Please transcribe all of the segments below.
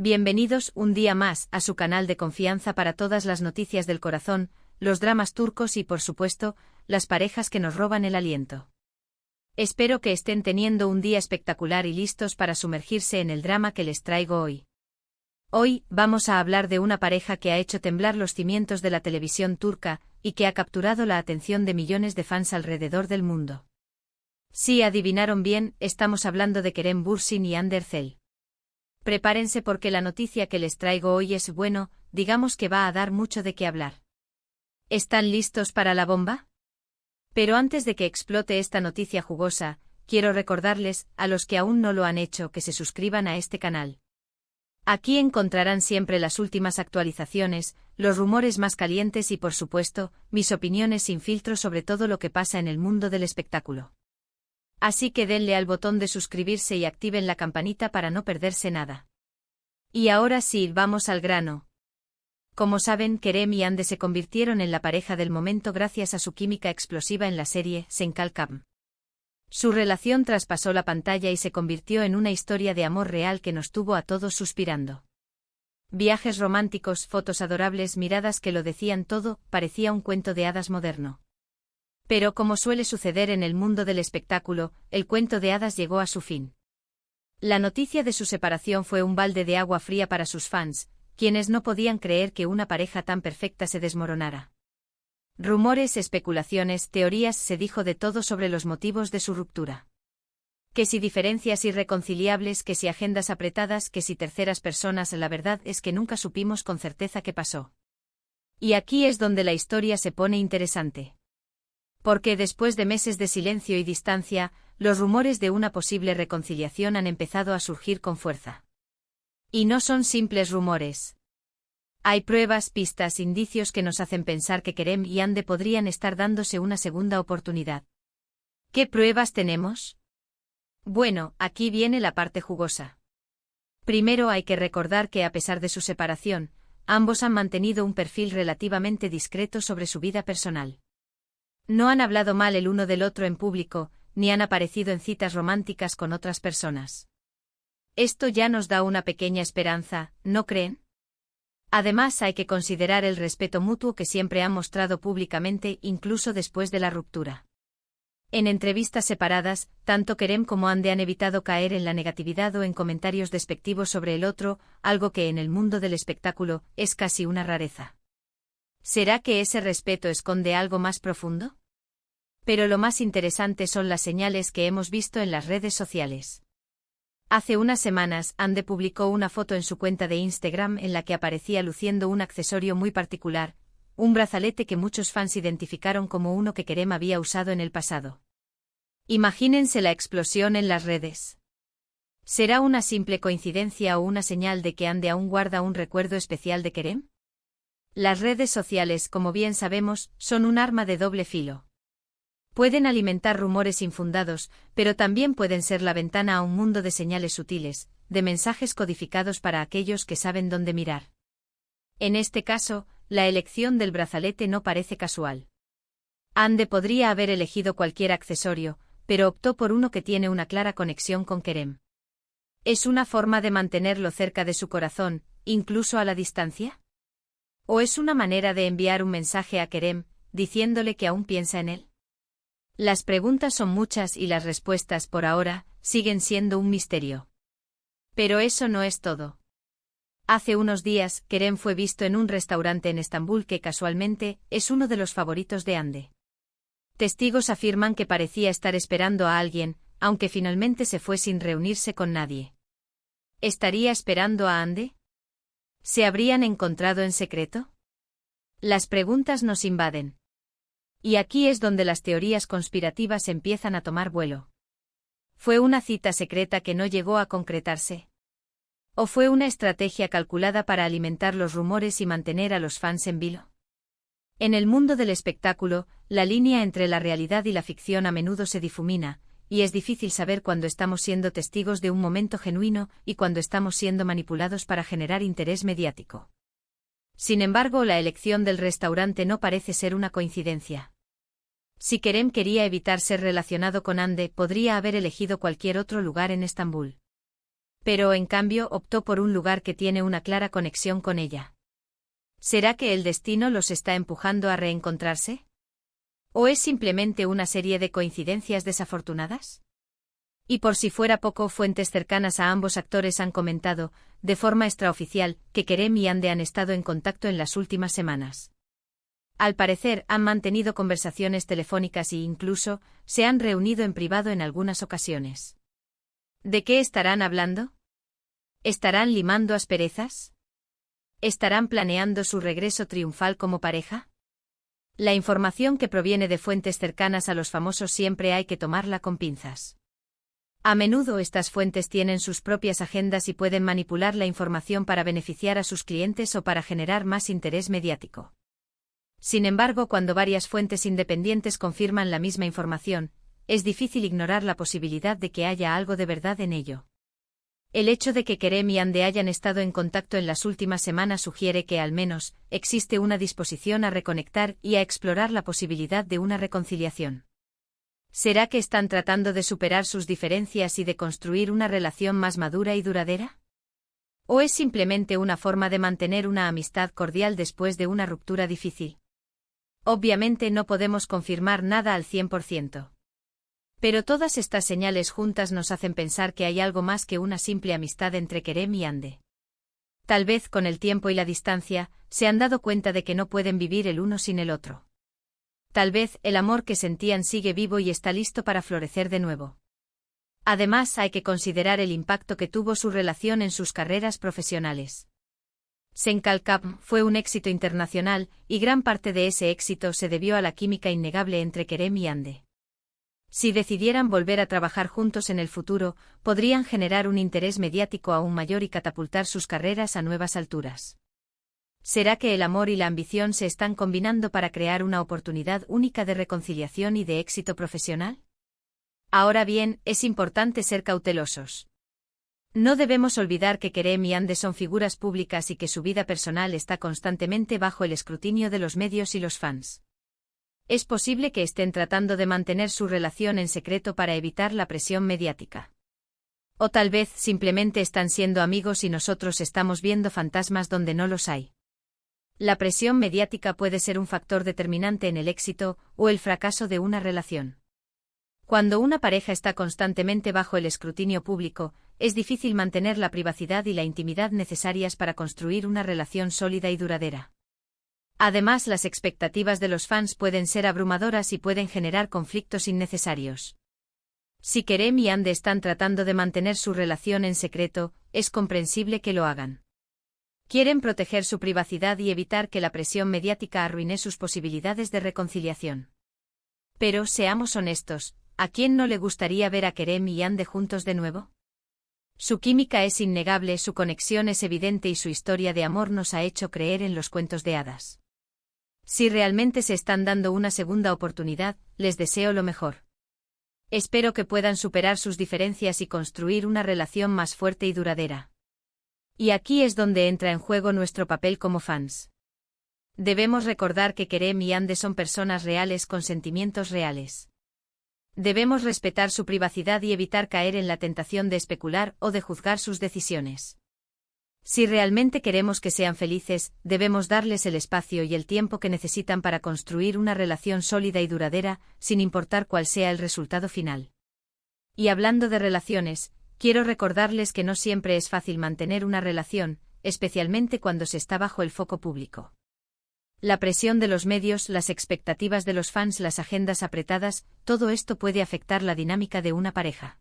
Bienvenidos un día más a su canal de confianza para todas las noticias del corazón, los dramas turcos y, por supuesto, las parejas que nos roban el aliento. Espero que estén teniendo un día espectacular y listos para sumergirse en el drama que les traigo hoy. Hoy vamos a hablar de una pareja que ha hecho temblar los cimientos de la televisión turca y que ha capturado la atención de millones de fans alrededor del mundo. Si adivinaron bien, estamos hablando de Kerem Bürsin y Hande Erçel. Prepárense porque la noticia que les traigo hoy es digamos que va a dar mucho de qué hablar. ¿Están listos para la bomba? Pero antes de que explote esta noticia jugosa, quiero recordarles, a los que aún no lo han hecho, que se suscriban a este canal. Aquí encontrarán siempre las últimas actualizaciones, los rumores más calientes y, por supuesto, mis opiniones sin filtro sobre todo lo que pasa en el mundo del espectáculo. Así que denle al botón de suscribirse y activen la campanita para no perderse nada. Y ahora sí, vamos al grano. Como saben, Kerem y Hande se convirtieron en la pareja del momento gracias a su química explosiva en la serie Senkalkam. Su relación traspasó la pantalla y se convirtió en una historia de amor real que nos tuvo a todos suspirando. Viajes románticos, fotos adorables, miradas que lo decían todo, parecía un cuento de hadas moderno. Pero como suele suceder en el mundo del espectáculo, el cuento de hadas llegó a su fin. La noticia de su separación fue un balde de agua fría para sus fans, quienes no podían creer que una pareja tan perfecta se desmoronara. Rumores, especulaciones, teorías, se dijo de todo sobre los motivos de su ruptura. Que si diferencias irreconciliables, que si agendas apretadas, que si terceras personas, la verdad es que nunca supimos con certeza qué pasó. Y aquí es donde la historia se pone interesante. Porque después de meses de silencio y distancia, los rumores de una posible reconciliación han empezado a surgir con fuerza. Y no son simples rumores. Hay pruebas, pistas, indicios que nos hacen pensar que Kerem y Hande podrían estar dándose una segunda oportunidad. ¿Qué pruebas tenemos? Bueno, aquí viene la parte jugosa. Primero hay que recordar que a pesar de su separación, ambos han mantenido un perfil relativamente discreto sobre su vida personal. No han hablado mal el uno del otro en público, ni han aparecido en citas románticas con otras personas. Esto ya nos da una pequeña esperanza, ¿no creen? Además hay que considerar el respeto mutuo que siempre han mostrado públicamente incluso después de la ruptura. En entrevistas separadas, tanto Kerem como Hande han evitado caer en la negatividad o en comentarios despectivos sobre el otro, algo que en el mundo del espectáculo es casi una rareza. ¿Será que ese respeto esconde algo más profundo? Pero lo más interesante son las señales que hemos visto en las redes sociales. Hace unas semanas, Hande publicó una foto en su cuenta de Instagram en la que aparecía luciendo un accesorio muy particular, un brazalete que muchos fans identificaron como uno que Kerem había usado en el pasado. Imagínense la explosión en las redes. ¿Será una simple coincidencia o una señal de que Hande aún guarda un recuerdo especial de Kerem? Las redes sociales, como bien sabemos, son un arma de doble filo. Pueden alimentar rumores infundados, pero también pueden ser la ventana a un mundo de señales sutiles, de mensajes codificados para aquellos que saben dónde mirar. En este caso, la elección del brazalete no parece casual. Hande podría haber elegido cualquier accesorio, pero optó por uno que tiene una clara conexión con Kerem. ¿Es una forma de mantenerlo cerca de su corazón, incluso a la distancia? ¿O es una manera de enviar un mensaje a Kerem, diciéndole que aún piensa en él? Las preguntas son muchas y las respuestas, por ahora, siguen siendo un misterio. Pero eso no es todo. Hace unos días, Kerem fue visto en un restaurante en Estambul que casualmente es uno de los favoritos de Hande. Testigos afirman que parecía estar esperando a alguien, aunque finalmente se fue sin reunirse con nadie. ¿Estaría esperando a Hande? ¿Se habrían encontrado en secreto? Las preguntas nos invaden. Y aquí es donde las teorías conspirativas empiezan a tomar vuelo. ¿Fue una cita secreta que no llegó a concretarse? ¿O fue una estrategia calculada para alimentar los rumores y mantener a los fans en vilo? En el mundo del espectáculo, la línea entre la realidad y la ficción a menudo se difumina, y es difícil saber cuándo estamos siendo testigos de un momento genuino y cuándo estamos siendo manipulados para generar interés mediático. Sin embargo, la elección del restaurante no parece ser una coincidencia. Si Kerem quería evitar ser relacionado con Hande, podría haber elegido cualquier otro lugar en Estambul. Pero en cambio optó por un lugar que tiene una clara conexión con ella. ¿Será que el destino los está empujando a reencontrarse? ¿O es simplemente una serie de coincidencias desafortunadas? Y por si fuera poco, fuentes cercanas a ambos actores han comentado, de forma extraoficial, que Kerem y Ande han estado en contacto en las últimas semanas. Al parecer, han mantenido conversaciones telefónicas e incluso, se han reunido en privado en algunas ocasiones. ¿De qué estarán hablando? ¿Estarán limando asperezas? ¿Estarán planeando su regreso triunfal como pareja? La información que proviene de fuentes cercanas a los famosos siempre hay que tomarla con pinzas. A menudo estas fuentes tienen sus propias agendas y pueden manipular la información para beneficiar a sus clientes o para generar más interés mediático. Sin embargo, cuando varias fuentes independientes confirman la misma información, es difícil ignorar la posibilidad de que haya algo de verdad en ello. El hecho de que Kerem y Ande hayan estado en contacto en las últimas semanas sugiere que, al menos, existe una disposición a reconectar y a explorar la posibilidad de una reconciliación. ¿Será que están tratando de superar sus diferencias y de construir una relación más madura y duradera? ¿O es simplemente una forma de mantener una amistad cordial después de una ruptura difícil? Obviamente no podemos confirmar nada al 100%. Pero todas estas señales juntas nos hacen pensar que hay algo más que una simple amistad entre Kerem y Ande. Tal vez con el tiempo y la distancia, se han dado cuenta de que no pueden vivir el uno sin el otro. Tal vez el amor que sentían sigue vivo y está listo para florecer de nuevo. Además, hay que considerar el impacto que tuvo su relación en sus carreras profesionales. Senkal Cup fue un éxito internacional, y gran parte de ese éxito se debió a la química innegable entre Kerem y Ande. Si decidieran volver a trabajar juntos en el futuro, podrían generar un interés mediático aún mayor y catapultar sus carreras a nuevas alturas. ¿Será que el amor y la ambición se están combinando para crear una oportunidad única de reconciliación y de éxito profesional? Ahora bien, es importante ser cautelosos. No debemos olvidar que Kerem y Ande son figuras públicas y que su vida personal está constantemente bajo el escrutinio de los medios y los fans. Es posible que estén tratando de mantener su relación en secreto para evitar la presión mediática. O tal vez simplemente están siendo amigos y nosotros estamos viendo fantasmas donde no los hay. La presión mediática puede ser un factor determinante en el éxito o el fracaso de una relación. Cuando una pareja está constantemente bajo el escrutinio público, es difícil mantener la privacidad y la intimidad necesarias para construir una relación sólida y duradera. Además, las expectativas de los fans pueden ser abrumadoras y pueden generar conflictos innecesarios. Si Kerem y Ande están tratando de mantener su relación en secreto, es comprensible que lo hagan. Quieren proteger su privacidad y evitar que la presión mediática arruine sus posibilidades de reconciliación. Pero, seamos honestos, ¿a quién no le gustaría ver a Kerem y Ande juntos de nuevo? Su química es innegable, su conexión es evidente y su historia de amor nos ha hecho creer en los cuentos de hadas. Si realmente se están dando una segunda oportunidad, les deseo lo mejor. Espero que puedan superar sus diferencias y construir una relación más fuerte y duradera. Y aquí es donde entra en juego nuestro papel como fans. Debemos recordar que Kerem y Ande son personas reales con sentimientos reales. Debemos respetar su privacidad y evitar caer en la tentación de especular o de juzgar sus decisiones. Si realmente queremos que sean felices, debemos darles el espacio y el tiempo que necesitan para construir una relación sólida y duradera, sin importar cuál sea el resultado final. Y hablando de relaciones, quiero recordarles que no siempre es fácil mantener una relación, especialmente cuando se está bajo el foco público. La presión de los medios, las expectativas de los fans, las agendas apretadas, todo esto puede afectar la dinámica de una pareja.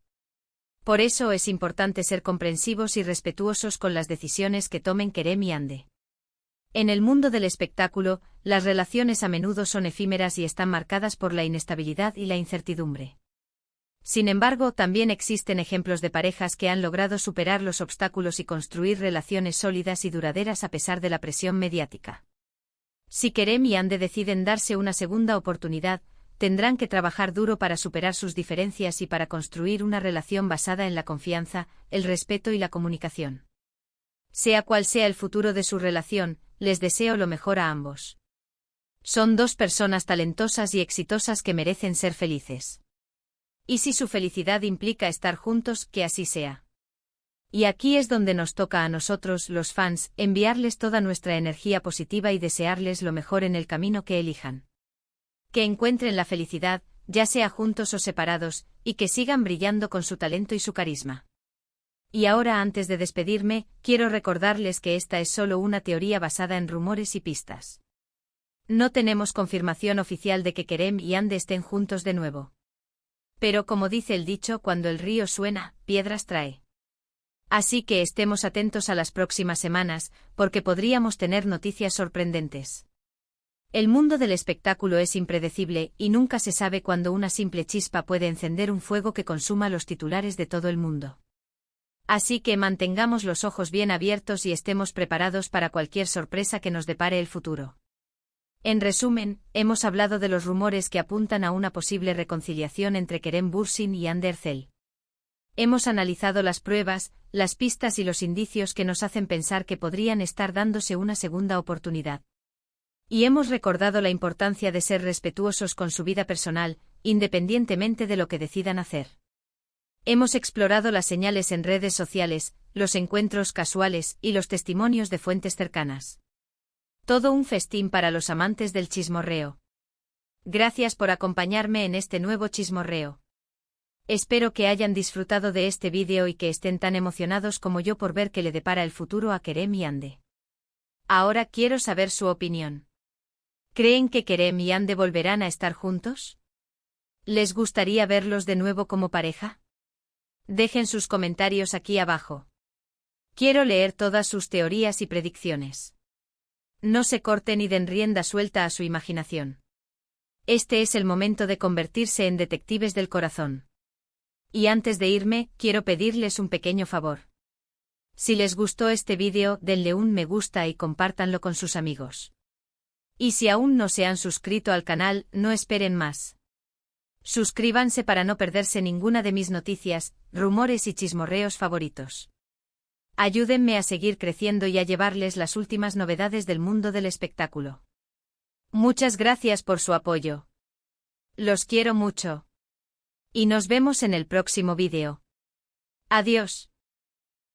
Por eso es importante ser comprensivos y respetuosos con las decisiones que tomen Kerem y Ande. En el mundo del espectáculo, las relaciones a menudo son efímeras y están marcadas por la inestabilidad y la incertidumbre. Sin embargo, también existen ejemplos de parejas que han logrado superar los obstáculos y construir relaciones sólidas y duraderas a pesar de la presión mediática. Si Kerem y Ande deciden darse una segunda oportunidad, tendrán que trabajar duro para superar sus diferencias y para construir una relación basada en la confianza, el respeto y la comunicación. Sea cual sea el futuro de su relación, les deseo lo mejor a ambos. Son dos personas talentosas y exitosas que merecen ser felices. Y si su felicidad implica estar juntos, que así sea. Y aquí es donde nos toca a nosotros, los fans, enviarles toda nuestra energía positiva y desearles lo mejor en el camino que elijan. Que encuentren la felicidad, ya sea juntos o separados, y que sigan brillando con su talento y su carisma. Y ahora, antes de despedirme, quiero recordarles que esta es solo una teoría basada en rumores y pistas. No tenemos confirmación oficial de que Kerem y Yandhi estén juntos de nuevo. Pero como dice el dicho, cuando el río suena, piedras trae. Así que estemos atentos a las próximas semanas, porque podríamos tener noticias sorprendentes. El mundo del espectáculo es impredecible y nunca se sabe cuándo una simple chispa puede encender un fuego que consuma los titulares de todo el mundo. Así que mantengamos los ojos bien abiertos y estemos preparados para cualquier sorpresa que nos depare el futuro. En resumen, hemos hablado de los rumores que apuntan a una posible reconciliación entre Kerem Bürsin y Hande Erçel. Hemos analizado las pruebas, las pistas y los indicios que nos hacen pensar que podrían estar dándose una segunda oportunidad. Y hemos recordado la importancia de ser respetuosos con su vida personal, independientemente de lo que decidan hacer. Hemos explorado las señales en redes sociales, los encuentros casuales y los testimonios de fuentes cercanas. Todo un festín para los amantes del chismorreo. Gracias por acompañarme en este nuevo chismorreo. Espero que hayan disfrutado de este vídeo y que estén tan emocionados como yo por ver qué le depara el futuro a Kerem y Hande. Ahora quiero saber su opinión. ¿Creen que Kerem y Hande volverán a estar juntos? ¿Les gustaría verlos de nuevo como pareja? Dejen sus comentarios aquí abajo. Quiero leer todas sus teorías y predicciones. No se corten y den rienda suelta a su imaginación. Este es el momento de convertirse en detectives del corazón. Y antes de irme, quiero pedirles un pequeño favor. Si les gustó este vídeo, denle un me gusta y compártanlo con sus amigos. Y si aún no se han suscrito al canal, no esperen más. Suscríbanse para no perderse ninguna de mis noticias, rumores y chismorreos favoritos. Ayúdenme a seguir creciendo y a llevarles las últimas novedades del mundo del espectáculo. Muchas gracias por su apoyo. Los quiero mucho. Y nos vemos en el próximo vídeo. Adiós.